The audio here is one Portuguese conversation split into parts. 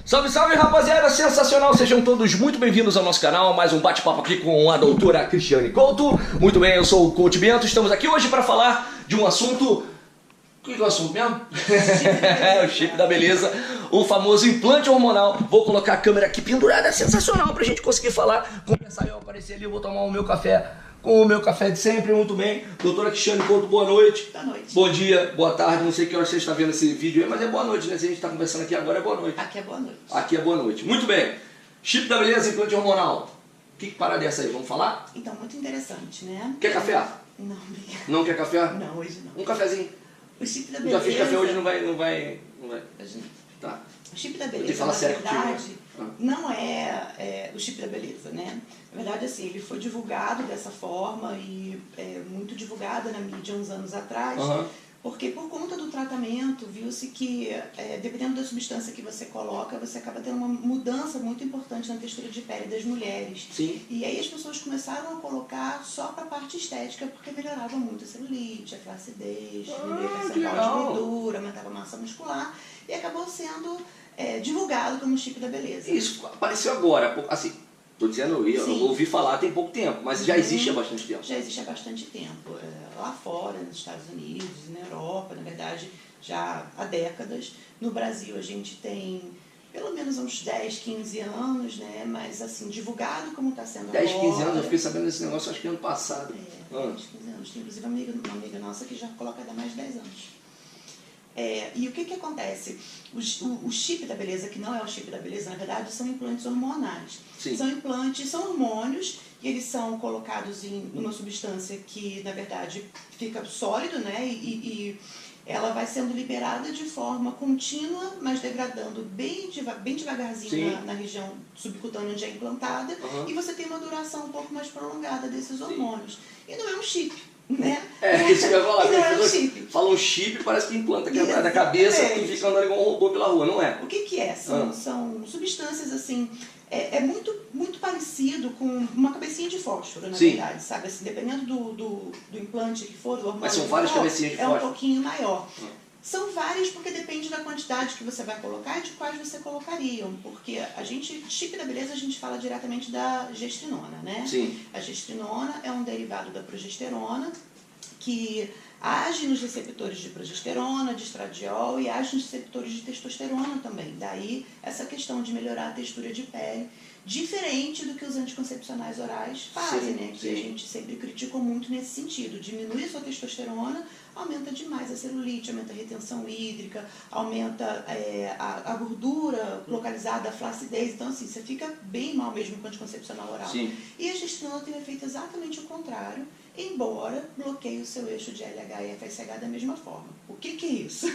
Salve, salve, rapaziada, sensacional, sejam todos muito bem-vindos ao nosso canal, mais um bate-papo aqui com a doutora Cristiane Couto. Muito bem, eu sou o Coach Bento, estamos aqui hoje para falar de um assunto... O que é o assunto mesmo? O chip da beleza, o famoso implante hormonal. Vou colocar a câmera aqui pendurada, sensacional, pra gente conseguir falar. Começar eu aparecer ali, eu vou tomar o meu café com o meu café de sempre, muito bem. Doutora Cristiane Couto, boa noite. Boa noite. Bom dia, boa tarde, não sei que hora você está vendo esse vídeo aí, mas é boa noite, né? Se a gente está conversando aqui agora, é boa noite. Aqui é boa noite. Aqui é boa noite. Muito bem. Chip da beleza, implante hormonal. Que parada é essa aí? Vamos falar? Então, muito interessante, né? Quer café? Não, obrigada. Não quer café? Não, hoje não. Um cafezinho. O chip da beleza... Já fiz café hoje, não vai. Hoje não. Tá. O chip da Podia beleza, falar na sério contigo, verdade, né? não é o chip da beleza, né? Na verdade, assim, ele foi divulgado dessa forma e muito divulgado na mídia uns anos atrás, porque por conta do tratamento, viu-se que, dependendo da substância que você coloca, você acaba tendo uma mudança muito importante na textura de pele das mulheres. Sim. E aí as pessoas começaram a colocar só para a parte estética, porque melhorava muito a celulite, a flacidez, diminuía a percentual de gordura, aumentava a massa muscular, e acabou sendo divulgado como chip da beleza. Isso apareceu agora, assim, tô dizendo, eu ouvi falar tem pouco tempo, mas já existe há bastante tempo. Já existe há bastante tempo. Lá fora, nos Estados Unidos, na Europa, na verdade, já há décadas. No Brasil a gente tem pelo menos uns 10, 15 anos, né? Mas assim, divulgado como está sendo 10, agora. 15 anos, eu fiquei sabendo desse negócio acho que ano passado. 10, 15 anos. Tem inclusive uma amiga nossa que já coloca há mais de 10 anos. E o que acontece? O chip da beleza, que não é o chip da beleza, na verdade, são implantes hormonais. Sim. São implantes, são hormônios, e eles são colocados em uma substância que, na verdade, fica sólido, né? E ela vai sendo liberada de forma contínua, mas degradando bem devagarzinho na região subcutânea onde é implantada, e você tem uma duração um pouco mais prolongada desses hormônios. E não é um chip, né? Isso que eu ia falar. E não é um chip. Fala um chip, parece que implanta aqui atrás da cabeça e fica andando igual um robô pela rua, não é? O que é? São substâncias assim, muito parecido com uma cabecinha de fósforo, na verdade, sabe? Assim, dependendo do implante que for, do hormônio. Mas são várias cabecinhas de fósforo? É um pouquinho maior. São várias porque depende da quantidade que você vai colocar e de quais você colocariam. Porque chip da beleza, a gente fala diretamente da gestrinona, né? Sim. A gestrinona é um derivado da progesterona que age nos receptores de progesterona, de estradiol e age nos receptores de testosterona também. Daí essa questão de melhorar a textura de pele, diferente do que os anticoncepcionais orais fazem, né? Que a gente sempre criticou muito nesse sentido. Diminui a sua testosterona, aumenta demais a celulite, aumenta a retenção hídrica, aumenta a gordura localizada, a flacidez. Então, assim, você fica bem mal mesmo com o anticoncepcional oral. Sim. E a gestrinona tem um efeito exatamente o contrário, embora bloqueie o seu eixo de LH e FSH da mesma forma. O que é isso?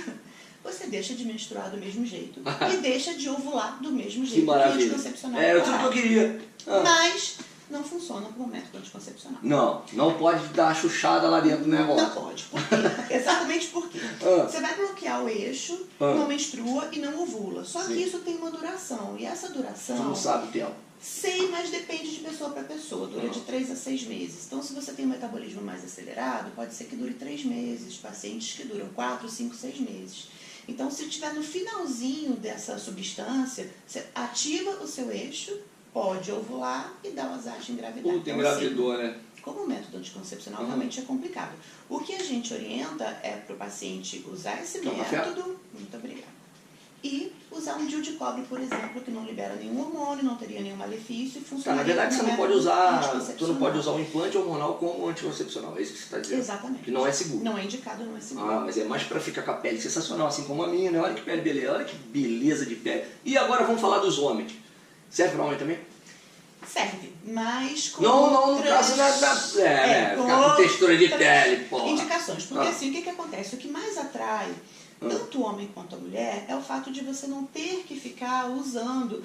Você deixa de menstruar do mesmo jeito e deixa de ovular do mesmo jeito. Que maravilha. Anticoncepcional É tudo que eu queria. Mas não funciona como método anticoncepcional. Não pode dar a chuchada lá dentro do negócio. Não pode. Por quê? Exatamente por quê? Você vai bloquear o eixo, não menstrua e não ovula. Só que isso tem uma duração. E essa duração... Você não sabe o tempo. Sei, mas depende de pessoa para pessoa. Dura de 3 a 6 meses. Então, se você tem um metabolismo mais acelerado, pode ser que dure 3 meses. Pacientes que duram 4, 5, 6 meses. Então, se estiver no finalzinho dessa substância, você ativa o seu eixo, pode ovular e dar o azar de engravidar. Puta, engravidou, assim, né? como método anticoncepcional realmente é complicado. O que a gente orienta é para o paciente usar esse método, muito obrigada, e usar um DIU de cobre, por exemplo, que não libera nenhum hormônio, não teria nenhum malefício e funciona. Na verdade, você não pode usar o implante hormonal como anticoncepcional, é isso que você está dizendo? Exatamente. Que não é seguro. Não é indicado, não é seguro. Mas é mais para ficar com a pele sensacional, assim como a minha, né? Olha que pele beleza, olha que beleza de pele. E agora vamos falar dos homens. Serve para homem também? Serve, mas com no caso ficar com textura de pele, porra. Indicações, porque assim, o que acontece? O que mais atrai tanto o homem quanto a mulher é o fato de você não ter que ficar usando,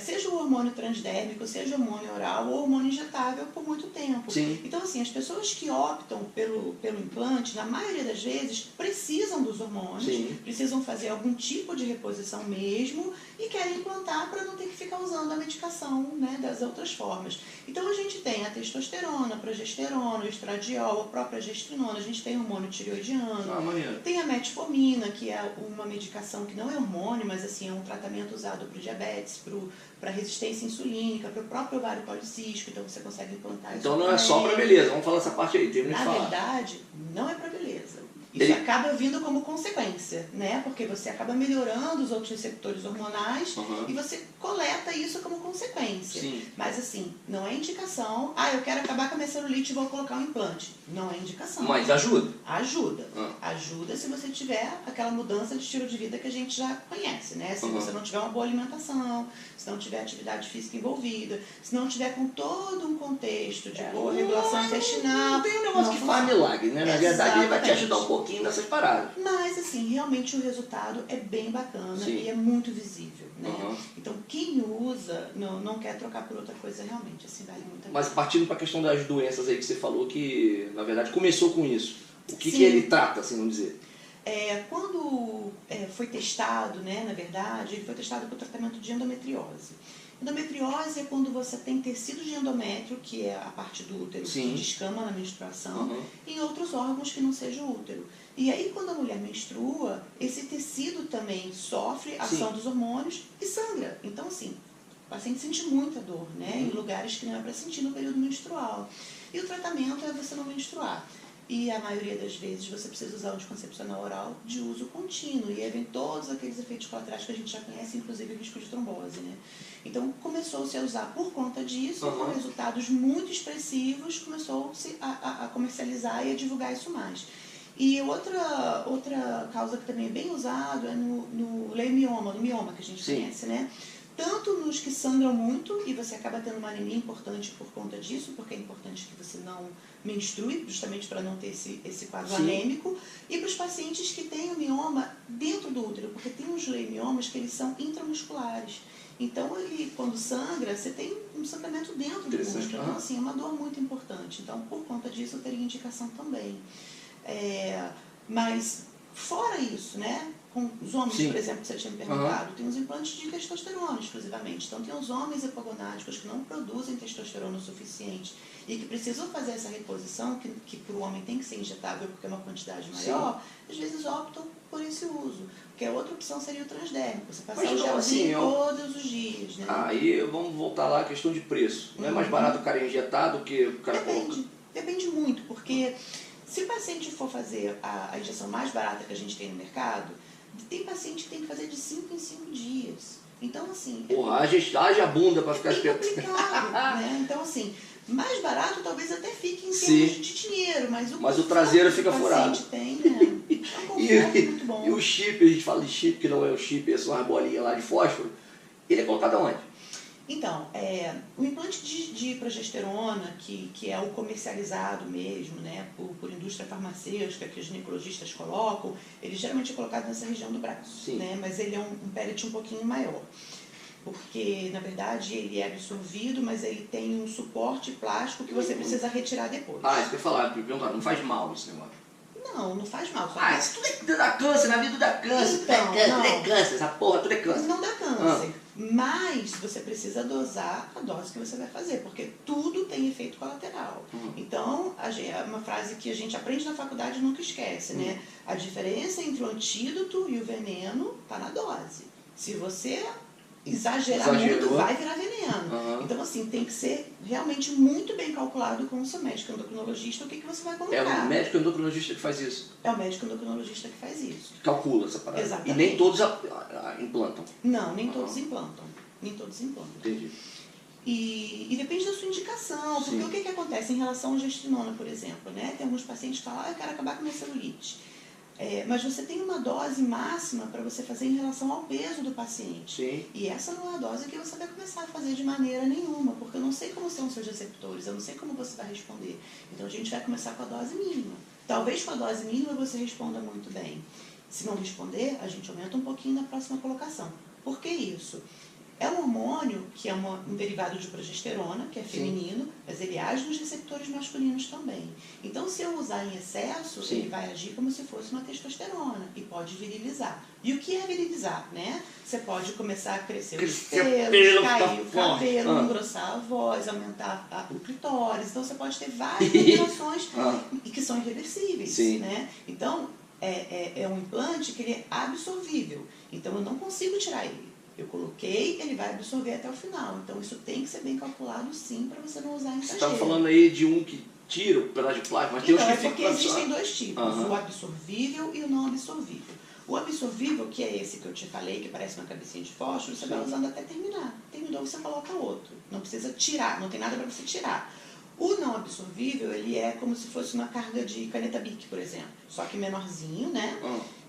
seja o hormônio transdérmico, seja o hormônio oral ou hormônio injetável por muito tempo. Sim. Então, assim, as pessoas que optam pelo implante, na maioria das vezes, precisam dos hormônios, precisam fazer algum tipo de reposição mesmo e querem implantar para não ter que ficar usando a medicação, né, das outras formas. Então, a gente tem a testosterona, a progesterona, o estradiol, a própria gestrinona, a gente tem o hormônio tireoidiano, tem a metformina, insulina, que é uma medicação que não é hormônio, mas assim, é um tratamento usado para o diabetes, para resistência insulínica, para o próprio ovário policístico, então você consegue implantar isso. Então não é só para beleza, vamos falar essa parte aí, termina de falar. Na verdade, não é para beleza. Isso acaba vindo como consequência, né? Porque você acaba melhorando os outros receptores hormonais e você coleta isso como consequência. Sim. Mas assim, não é indicação, eu quero acabar com a minha celulite e vou colocar um implante. Não é indicação. Mas ajuda. Ajuda. Ajuda se você tiver aquela mudança de estilo de vida que a gente já conhece, né? Se você não tiver uma boa alimentação, se não tiver atividade física envolvida, se não tiver com todo um contexto de boa regulação intestinal. Não tem um negócio que faz milagre, né? Na verdade, ele vai te ajudar um pouquinho nessas paradas. Mas, assim, realmente o resultado é bem bacana e é muito visível, né? Então, quem usa não quer trocar por outra coisa realmente, assim, vale muito a pena. Mas partindo para a questão das doenças aí que você falou, que, na verdade, começou com isso. O que ele trata, assim, vamos dizer? Quando foi testado, né, na verdade, ele foi testado para o tratamento de endometriose. Endometriose é quando você tem tecido de endométrio, que é a parte do útero que descama na menstruação, em outros órgãos que não seja o útero. E aí, quando a mulher menstrua, esse tecido também sofre a ação dos hormônios e sangra. Então, assim, o paciente sente muita dor, né, em lugares que não é para sentir no período menstrual. E o tratamento é você não menstruar. E a maioria das vezes você precisa usar um anticoncepcional oral de uso contínuo. E aí vem todos aqueles efeitos colaterais que a gente já conhece, inclusive o risco de trombose, né? Então começou-se a usar por conta disso, com resultados muito expressivos, começou-se a comercializar e a divulgar isso mais. E outra causa que também é bem usado é no leiomioma, no mioma que a gente conhece, né? Tanto nos que sangram muito, e você acaba tendo uma anemia importante por conta disso, porque é importante que você não menstrue, justamente para não ter esse quadro anêmico, e para os pacientes que têm o mioma dentro do útero, porque tem uns leimiomas que eles são intramusculares. Então, ele, quando sangra, você tem um sangramento dentro do útero. Então, assim, é uma dor muito importante. Então, por conta disso, eu teria indicação também. Mas, fora isso, né? Com os homens, por exemplo, que você tinha me perguntado, tem os implantes de testosterona exclusivamente. Então, tem os homens hipogonáticos que não produzem testosterona o suficiente e que precisam fazer essa reposição, que para o homem tem que ser injetável porque é uma quantidade maior, às vezes optam por esse uso. Porque a outra opção seria o transdérmico, você passar o gelzinho todos os dias. Né? Aí vamos voltar lá à questão de preço. Não é mais barato o cara injetar do que o cara coloca? Depende muito, porque se o paciente for fazer a injeção mais barata que a gente tem no mercado, tem paciente que tem que fazer de 5 em 5 dias. Então, assim... Porra, haja bunda para ficar esperto. É complicado, né? Então, assim, mais barato talvez até fique em termos de dinheiro, mas o traseiro fica furado. O paciente tem, né? É um conforto muito bom. E o chip, a gente fala de chip, que não é o chip, são as bolinhas lá de fósforo, ele é colocado aonde? Então, o implante de progesterona, que é o comercializado mesmo, né, por indústria farmacêutica, que os ginecologistas colocam, ele geralmente é colocado nessa região do braço, né, mas ele é um pellet um pouquinho maior. Porque, na verdade, ele é absorvido, mas ele tem um suporte plástico que você precisa retirar depois. Isso que eu ia falar, não faz mal esse negócio. Não faz mal. Isso tudo dá câncer, na vida dá câncer. Então, tudo é câncer, essa porra, tudo é câncer. Não dá câncer. Mas você precisa dosar a dose que você vai fazer, porque tudo tem efeito colateral. Então, é uma frase que a gente aprende na faculdade e nunca esquece, né? A diferença entre o antídoto e o veneno está na dose. Se você exagerar muito, vai virar veneno. Então, assim, tem que ser realmente muito bem calculado com o seu médico endocrinologista o que você vai colocar. É o médico endocrinologista que faz isso? É o médico endocrinologista que faz isso. Calcula essa parada. Exatamente. E nem todos implantam? Não, nem todos implantam. Nem todos implantam. Entendi. E depende da sua indicação, porque o que acontece em relação à gestrinona, por exemplo, né? Tem alguns pacientes que falam, eu quero acabar com a minha celulite. Mas você tem uma dose máxima para você fazer em relação ao peso do paciente. E essa não é a dose que você vai começar a fazer de maneira nenhuma, porque eu não sei como são os seus receptores, eu não sei como você vai responder. Então a gente vai começar com a dose mínima. Talvez com a dose mínima você responda muito bem. Se não responder, a gente aumenta um pouquinho na próxima colocação. Por que isso? É um hormônio que é um derivado de progesterona, que é feminino, mas ele age nos receptores masculinos também. Então, se eu usar em excesso, ele vai agir como se fosse uma testosterona e pode virilizar. E o que é virilizar, né? Você pode começar a crescer os pelos, cair o cabelo, engrossar a voz, aumentar o clitóris. Então, você pode ter várias alterações que são irreversíveis, né? Então, é um implante que ele é absorvível. Então eu não consigo tirar ele. Eu coloquei, ele vai absorver até o final. Então isso tem que ser bem calculado sim para você não usar em Você exagero. tá falando aí de um que tira o pedaço de plástico, mas tem uns que ficam... Porque existem dois tipos, Uhum. o absorvível e o não absorvível. O absorvível, que é esse que eu te falei, que parece uma cabecinha de fósforo, você vai usando até terminar. Terminou, você coloca outro. Não precisa tirar, não tem nada para você tirar. O não absorvível, ele é como se fosse uma carga de caneta Bic, por exemplo. Só que menorzinho, né?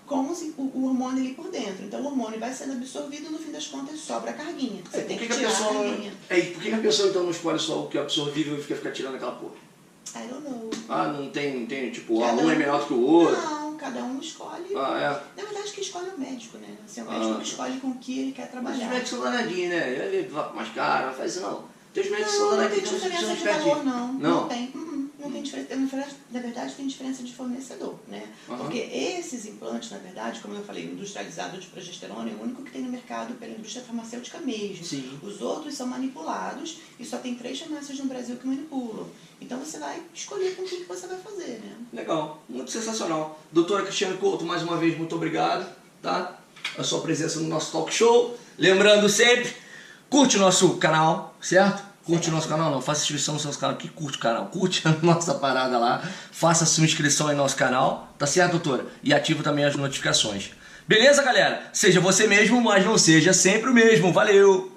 Com o hormônio ali por dentro. Então o hormônio vai sendo absorvido e no fim das contas sobra a carguinha. Você tem que tirar a carguinha. Por que a pessoa então não escolhe só o que é absorvível e fica tirando aquela porra? I don't know. Ah, não tem tipo, um é melhor do que o outro? Não, cada um escolhe. Na verdade, quem escolhe é o médico, né? Assim, o médico que escolhe com que ele quer trabalhar. Mas os médicos são danadinhos, né? Ele vai mais caro, não faz isso não. Tem os médicos que são Não danadinhos, tem diferença de valor, não. Não tem. Não tem diferença. Na verdade, tem diferença de fornecedor, né? Porque esses implantes, na verdade, como eu falei, o industrializado de progesterona é o único que tem no mercado pela indústria farmacêutica mesmo. Sim. Os outros são manipulados e só tem 3 farmácias no Brasil que manipulam. Então você vai escolher com o que você vai fazer, né? Legal, muito sensacional. Doutora Cristiane Couto, mais uma vez, muito obrigado, tá? A sua presença no nosso talk show. Lembrando sempre, curte o nosso canal, certo? Curte o nosso canal, não, faça inscrição no nosso canal aqui, curte o canal, curte a nossa parada lá, faça sua inscrição aí no nosso canal, tá certo, doutora? E ativa também as notificações. Beleza, galera? Seja você mesmo, mas não seja sempre o mesmo. Valeu!